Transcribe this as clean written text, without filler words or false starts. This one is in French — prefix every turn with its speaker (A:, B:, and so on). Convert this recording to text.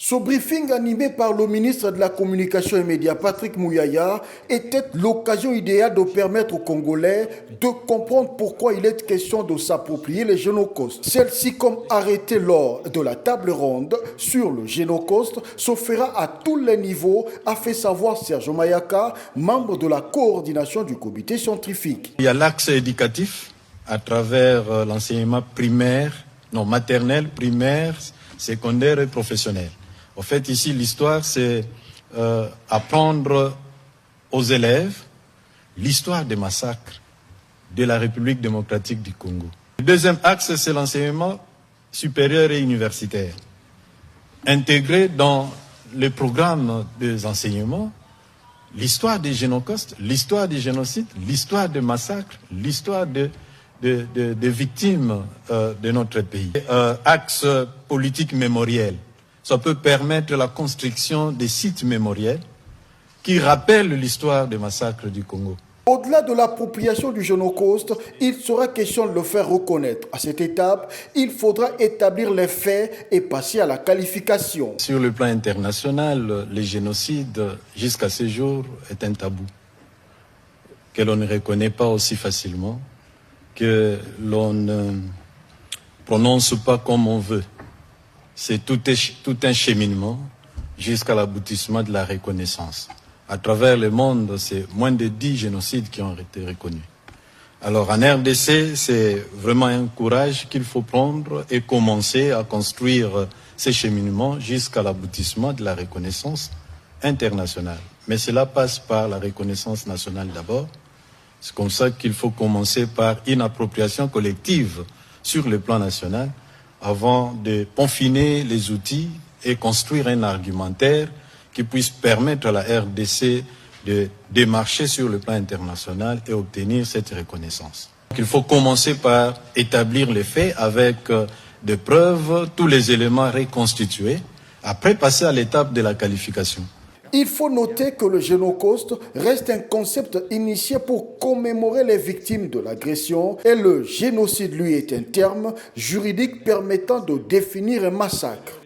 A: Ce briefing animé par le ministre de la Communication et Médias, Patrick Mouyaya, était l'occasion idéale de permettre aux Congolais de comprendre pourquoi il est question de s'approprier les génocaustes. Celle-ci, comme arrêtée lors de la table ronde sur le génocoste, se fera à tous les niveaux, a fait savoir Serge Mayaka, membre de la coordination du comité scientifique.
B: Il y a l'axe éducatif à travers l'enseignement maternel, primaire, secondaire et professionnel. En fait, ici, l'histoire, c'est apprendre aux élèves l'histoire des massacres de la République démocratique du Congo. Le deuxième axe, c'est l'enseignement supérieur et universitaire. Intégrer dans le programme des enseignements l'histoire des génocaustes, l'histoire des génocides, l'histoire des massacres, l'histoire des victimes de notre pays. Axe politique mémoriel. Ça peut permettre la construction des sites mémoriels qui rappellent l'histoire des massacres du Congo.
A: Au-delà de l'appropriation du génocauste, il sera question de le faire reconnaître. À cette étape, il faudra établir les faits et passer à la qualification.
B: Sur le plan international, le génocide, jusqu'à ce jour, est un tabou que l'on ne reconnaît pas aussi facilement, que l'on ne prononce pas comme on veut. C'est tout un cheminement jusqu'à l'aboutissement de la reconnaissance. À travers le monde, c'est moins de 10 génocides qui ont été reconnus. Alors en RDC, c'est vraiment un courage qu'il faut prendre et commencer à construire ces cheminements jusqu'à l'aboutissement de la reconnaissance internationale. Mais cela passe par la reconnaissance nationale d'abord. C'est comme ça qu'il faut commencer par une appropriation collective sur le plan national avant de peaufiner les outils et construire un argumentaire qui puisse permettre à la RDC de démarcher sur le plan international et obtenir cette reconnaissance. Il faut commencer par établir les faits avec des preuves, tous les éléments reconstitués, après passer à l'étape de la qualification.
A: Il faut noter que le génocauste reste un concept initié pour commémorer les victimes de l'agression et le génocide, lui, est un terme juridique permettant de définir un massacre.